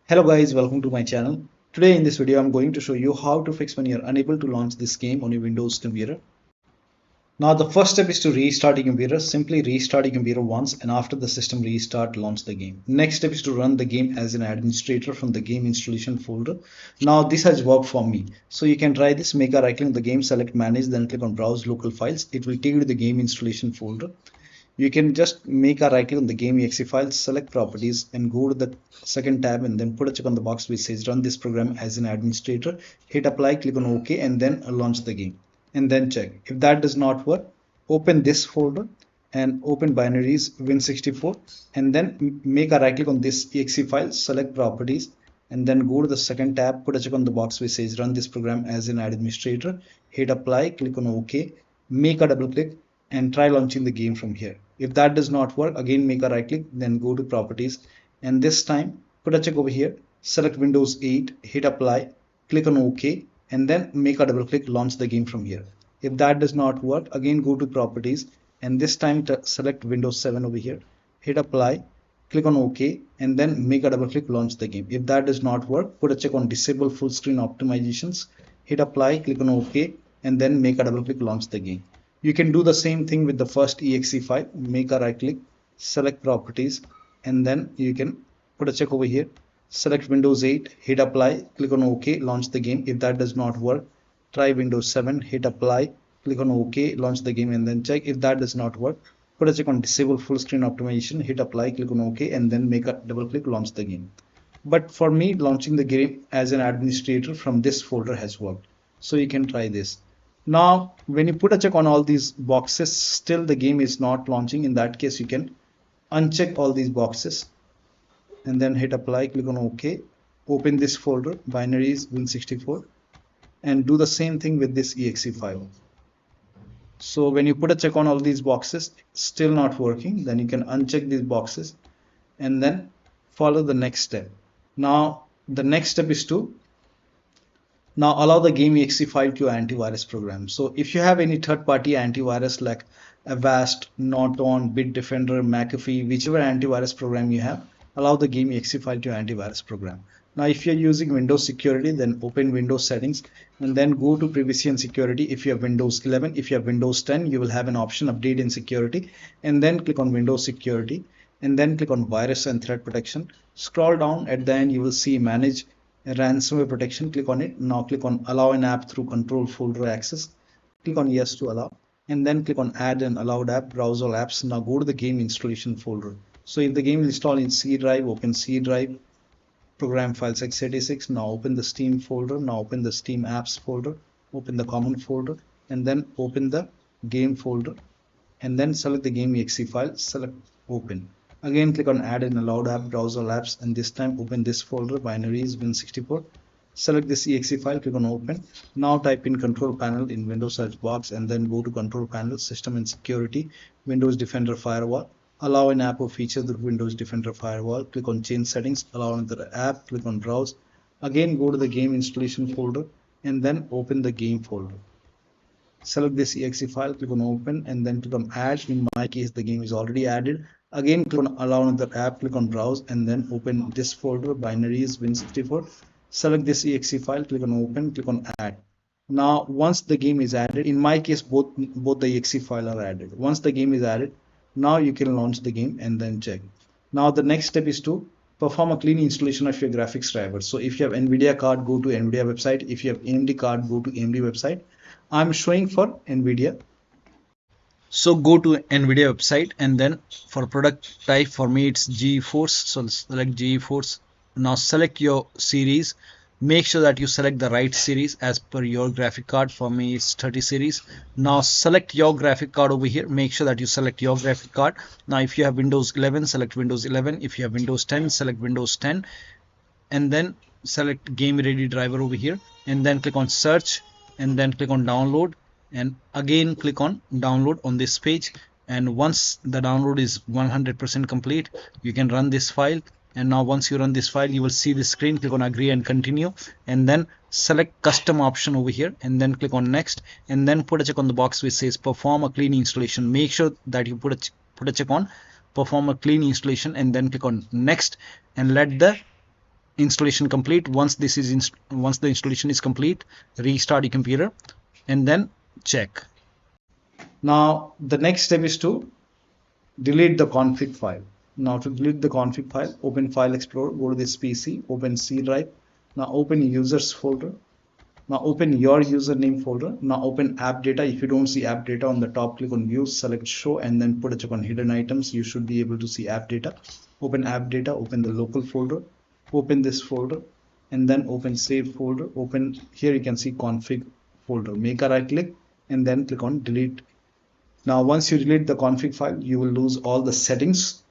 Hello guys, welcome to my channel. Today in this video I'm going to show you how to fix when you're unable to launch this game on your Windows computer. Now the first step is to restart your computer. Simply restart your computer once and after the system restart, launch the game. Next step is to run the game as an administrator from the game installation folder. Now this has worked for me. So you can try this. Make a right click on the game, select manage, then click on browse local files. It will take you to the game installation folder. You can just make a right click on the game exe file, select properties and go to the second tab and then put a check on the box which says run this program as an administrator. Hit apply, click on OK and then launch the game and then check. If that does not work, open this folder and open binaries win64 and then make a right click on this exe file, select properties and then go to the second tab, put a check on the box which says run this program as an administrator. Hit apply, click on OK, make a double click and try launching the game from here. If that does not work, again make a right click, then go to properties and this time put a check over here, select Windows 8, hit apply, click on OK and then make a double click, launch the game from here. If that does not work, again go to properties and this time select Windows 7 over here, hit apply, click on OK and then make a double click, launch the game. If that does not work, put a check on disable full screen optimizations, hit apply, click on OK and then make a double click, launch the game. You can do the same thing with the first exe file. Make a right click, select properties and then you can put a check over here, select Windows 8, hit apply, click on OK, launch the game. If that does not work, try Windows 7, hit apply, click on OK, launch the game and then check. If that does not work, put a check on disable full screen optimization, hit apply, click on OK and then make a double click, launch the game. But for me, launching the game as an administrator from this folder has worked. So you can try this. Now, when you put a check on all these boxes, still the game is not launching. In that case, you can uncheck all these boxes and then hit apply, click on OK, open this folder, binaries win64 and do the same thing with this exe file. So when you put a check on all these boxes, still not working, then you can uncheck these boxes and then follow the next step. Now, the next step is to allow the game exe file to your antivirus program. So if you have any third-party antivirus like Avast, Norton, Bitdefender, McAfee, whichever antivirus program you have, allow the game exe file to your antivirus program. Now if you're using Windows security, then open Windows settings and then go to privacy and security. If you have Windows 11, if you have Windows 10, you will have an option update in security and then click on Windows security and then click on virus and threat protection. Scroll down, at the end you will see manage ransomware protection. Click on it. Now click on allow an app through control folder access. Click on yes to allow and then click on add an allowed app, browse all apps. Now go to the game installation folder. So if the game is installed in C drive, open C drive, program files x86. Now open the Steam folder. Now open the Steam apps folder, open the common folder and then open the game folder and then select the game exe file, select open. Again click on add an allowed app, browse all apps and this time open this folder, binaries win64. Select this exe file, click on open. Now type in control panel in Windows search box and then go to control panel, system and security, Windows Defender firewall. Allow an app or feature the Windows Defender firewall. Click on change settings, allow another app, click on browse. Again go to the game installation folder and then open the game folder. Select this exe file, click on open and then click on add. In my case the game is already added. Again click on allow another app, click on browse and then open this folder, binaries win64. Select this exe file, click on open, click on add. Now once the game is added, in my case both the exe file are added. Once the game is added, now you can launch the game and then check. Now the next step is to perform a clean installation of your graphics driver. So if you have NVIDIA card, go to NVIDIA website. If you have AMD card, go to AMD website. I'm showing for NVIDIA. So go to NVIDIA website and then for product type, for me it's GeForce. So select GeForce. Now select your series. Make sure that you select the right series as per your graphic card. For me it's 30 series. Now select your graphic card over here. Make sure that you select your graphic card. Now if you have Windows 11, select Windows 11. If you have Windows 10, select Windows 10 and then select game ready driver over here and then click on search and then click on download and again click on download on this page. And once the download is 100% complete, you can run this file. And now once you run this file, you will see the screen. Click on agree and continue and then select custom option over here and then click on next and then put a check on the box which says perform a clean installation. Make sure that you put a check on perform a clean installation and then click on next and let the installation complete. Once this is once the installation is complete, restart your computer and then check. Now the next step is to delete the config file. Now to delete the config file, open File Explorer, go to this PC, open C drive. Now open users folder. Now open your username folder. Now open app data. If you don't see app data on the top, click on view, select show, and then put a check on hidden items. You should be able to see app data. Open app data, open the local folder, open this folder, and then open save folder. Open here, you can see config folder. Make a right click and then click on delete. Now once you delete the config file, you will lose all the settings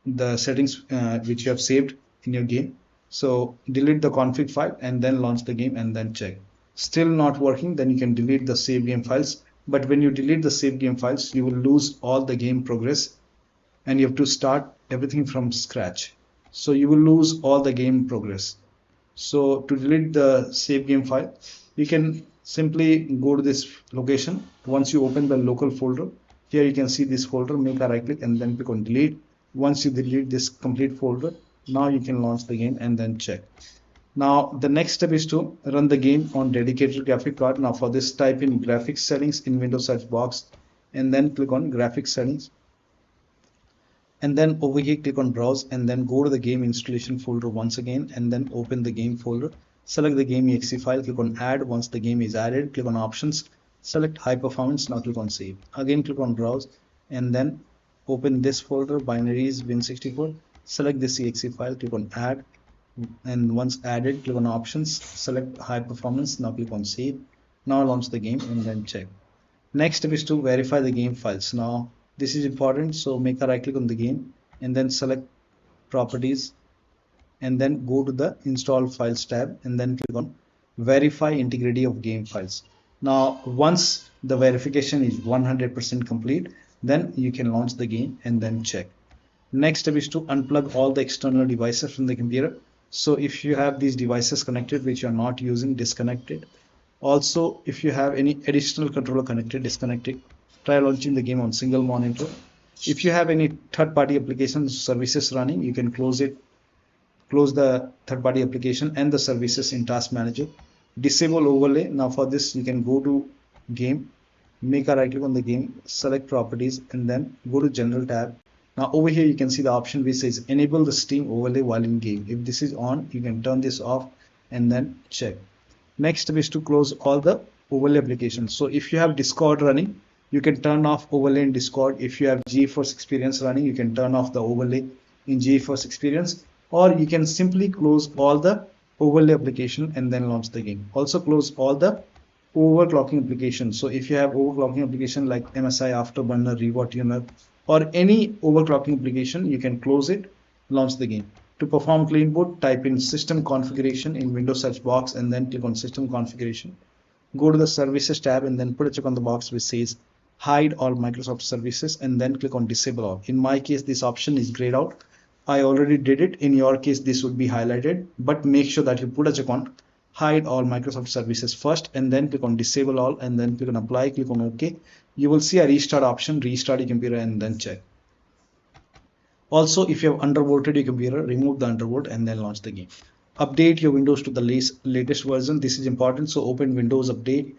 which you have saved in your game. So delete the config file and then launch the game and then check. Still not working, then you can delete the save game files. But when you delete the save game files, you will lose all the game progress and you have to start everything from scratch. So you will lose all the game progress. So to delete the save game file, you can simply go to this location. Once you open the local folder, here you can see this folder, make a right click and then click on delete. Once you delete this complete folder, now you can launch the game and then check. Now the next step is to run the game on dedicated graphic card. Now for this, type in graphics settings in Windows search box and then click on graphics settings. And then over here click on browse and then go to the game installation folder once again and then open the game folder. Select the game exe file, click on add. Once the game is added, click on options, select high performance. Now click on save. Again click on browse and then open this folder, binaries win64. Select this exe file, click on add, and once added, click on options, select high performance. Now click on save. Now launch the game and then check. Next step is to verify the game files. Now this is important, so make a right click on the game and then select properties and then go to the install files tab and then click on verify integrity of game files. Now once the verification is 100% complete, then you can launch the game and then check. Next step is to unplug all the external devices from the computer. So if you have these devices connected which you are not using, disconnect it. Also, if you have any additional controller connected, disconnect it. Try launching the game on single monitor. If you have any third-party applications services running, you can close it. Close the third-party application and the services in Task Manager. Disable overlay. Now for this, you can go to game, make a right click on the game, select properties, and then go to general tab. Now over here you can see the option which says enable the Steam overlay while in game. If this is on, you can turn this off and then check. Next step is to close all the overlay applications. So if you have Discord running, you can turn off overlay in Discord. If you have GeForce Experience running, you can turn off the overlay in GeForce Experience, or you can simply close all the overlay application and then launch the game. Also close all the overclocking applications. So if you have overclocking application like MSI Afterburner, Reward Tuner, or any overclocking application, you can close it, launch the game. To perform clean boot, type in system configuration in Windows search box and then click on system configuration. Go to the services tab and then put a check on the box which says hide all Microsoft services and then click on disable all. In my case, this option is grayed out. I already did it. In your case, this would be highlighted, but make sure that you put a check on hide all Microsoft services first and then click on disable all and then click on apply, click on OK. You will see a restart option, restart your computer and then check. Also, if you have undervolted your computer, remove the undervolt and then launch the game. Update your Windows to the latest version. This is important. So open Windows Update,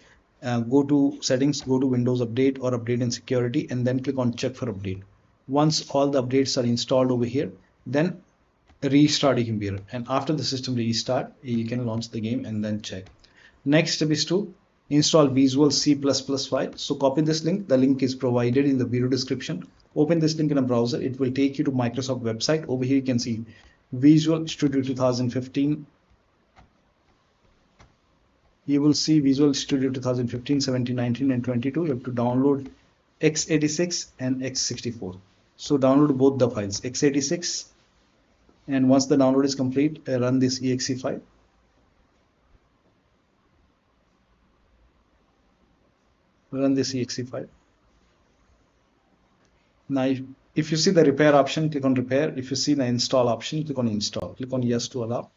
go to settings, go to Windows Update or Update and Security and then click on check for update. Once all the updates are installed over here, then restart your computer, and after the system restart, you can launch the game and then check. Next step is to install Visual C++ file. So copy this link. The link is provided in the video description. Open this link in a browser. It will take you to Microsoft website. Over here you can see Visual Studio 2015. You will see Visual Studio 2015, 17, 19 and 22. You have to download x86 and x64. So download both the files, x86, and once the download is complete, run this exe file. Run this exe file. Now if you see the repair option, click on repair. If you see the install option, click on install. Click on yes to allow.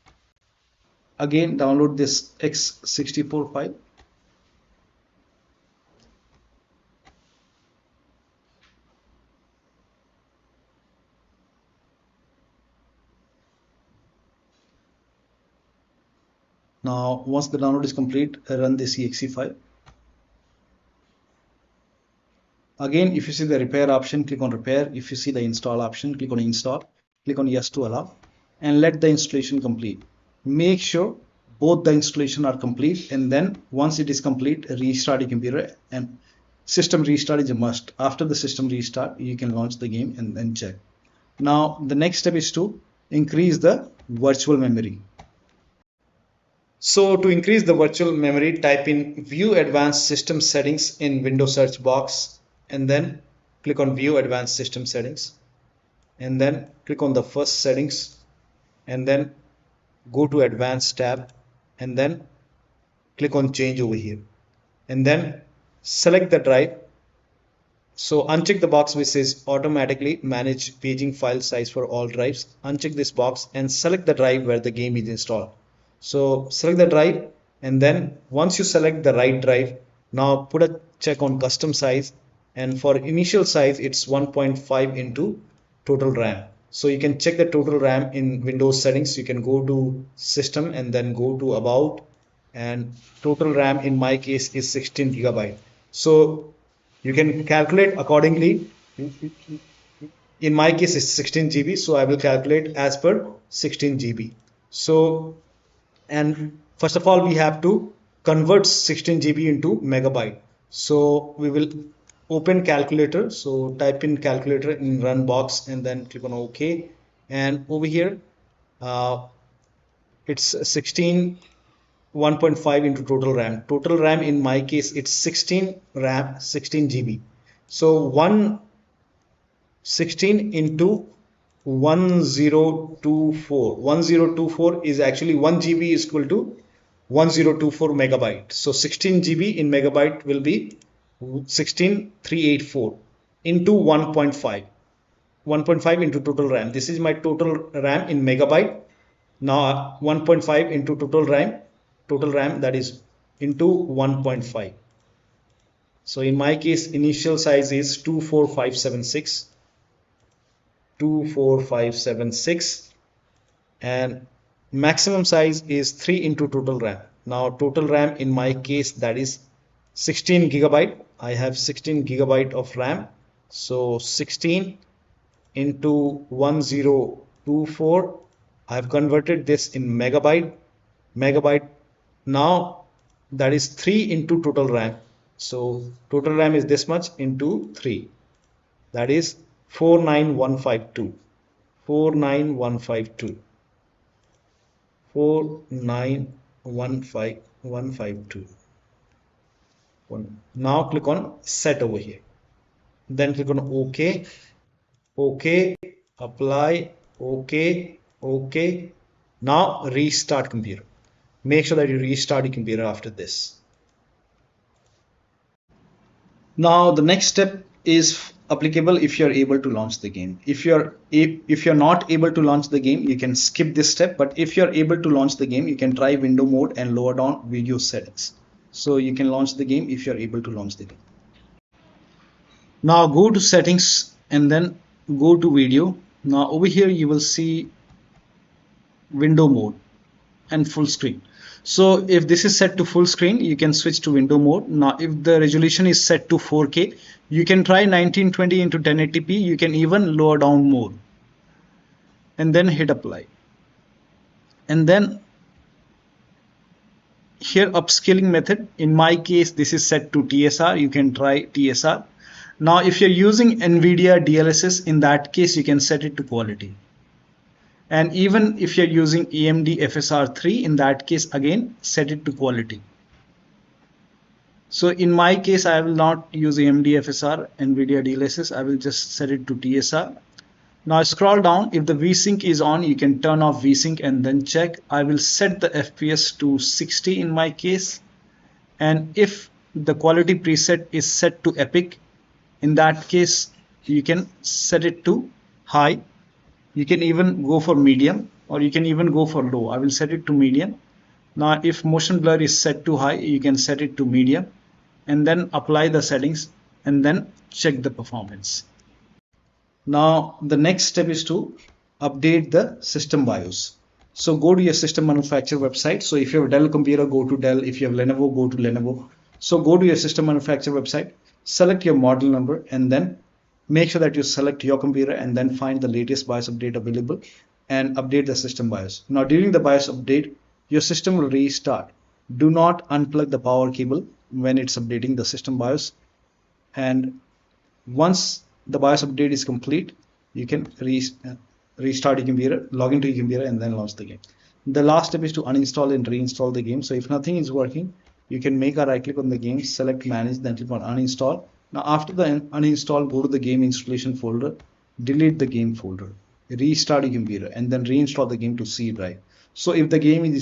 Again, download this x64 file. Now once the download is complete, run this exe file. Again, if you see the repair option, click on repair. If you see the install option, click on install. Click on yes to allow and let the installation complete. Make sure both the installation are complete, and then once it is complete, restart your computer, and system restart is a must. After the system restart, you can launch the game and then check. Now the next step is to increase the virtual memory. So to increase the virtual memory, type in view advanced system settings in Windows search box, and then click on view advanced system settings, and then click on the first settings, and then go to advanced tab, and then click on change over here, and then select the drive. So uncheck the box which says automatically manage paging file size for all drives. Uncheck this box and select the drive where the game is installed. So select the drive, and then once you select the right drive, now put a check on custom size, and for initial size it's 1.5 into total RAM. So you can check the total RAM in Windows settings. You can go to system and then go to about, and total RAM in my case is 16 GB. So you can calculate accordingly. In my case it's 16 GB, so I will calculate as per 16 GB. So, and first of all we have to convert 16 GB into megabyte. So we will open calculator. So type in calculator in run box and then click on OK, and over here it's 16 1.5 into total RAM. Total RAM in my case it's 16 RAM 16 GB. So 116 into 1024 is actually 1 GB is equal to 1024 megabyte. So 16 GB in megabyte will be 16384 into 1.5 into total RAM. This is my total RAM in megabyte. Now 1.5 into total RAM, that is into 1.5. So in my case initial size is 24576 and maximum size is 3 into total RAM. Now total RAM in my case that is 16 gigabyte. I have 16 gigabyte of RAM. So 16 into 1024, I have converted this in megabyte. Now that is 3 into total RAM. So total RAM is this much into 3, that is 49152. 49152. Now click on set over here, then click on OK, apply, OK. Now restart computer. Make sure that you restart your computer after this. Now the next step is applicable if you're able to launch the game. If you're not able to launch the game, you can skip this step, but if you're able to launch the game, you can try window mode and lower down video settings. So you can launch the game if you're able to launch the game. Now go to settings and then go to video. Now over here you will see window mode and full screen. So if this is set to full screen, you can switch to window mode. Now if the resolution is set to 4K, you can try 1920 into 1080p. You can even lower down more and then hit apply. And then here upscaling method, in my case this is set to TSR. You can try TSR. Now if you're using NVIDIA DLSS, in that case you can set it to quality. And even if you're using AMD FSR3, in that case again set it to quality. So in my case I will not use AMD FSR NVIDIA DLSS, I will just set it to TSR. Now scroll down, if the VSync is on, you can turn off VSync and then check. I will set the FPS to 60 in my case, and if the quality preset is set to epic, in that case you can set it to high. You can even go for medium, or you can even go for low. I will set it to medium. Now if motion blur is set to high, you can set it to medium and then apply the settings and then check the performance. Now the next step is to update the system BIOS. So go to your system manufacturer website. So if you have a Dell computer, go to Dell. If you have Lenovo, go to Lenovo. So go to your system manufacturer website, select your model number, and then make sure that you select your computer and then find the latest BIOS update available and update the system BIOS. Now during the BIOS update, your system will restart. Do not unplug the power cable when it's updating the system BIOS. And once the BIOS update is complete, you can restart your computer, log into your computer, and then launch the game. The last step is to uninstall and reinstall the game. So if nothing is working, you can make a right click on the game, select manage, then click on uninstall. Now after the uninstall, go to the game installation folder, delete the game folder, restart your computer, and then reinstall the game to C drive. So if the game is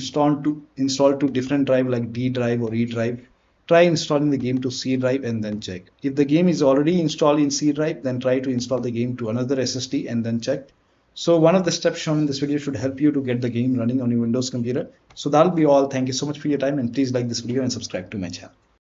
installed to different drive like D drive or E drive, try installing the game to C drive and then check. If the game is already installed in C drive, then try to install the game to another SSD and then check. So one of the steps shown in this video should help you to get the game running on your Windows computer. So that'll be all. Thank you so much for your time, and please like this video and subscribe to my channel.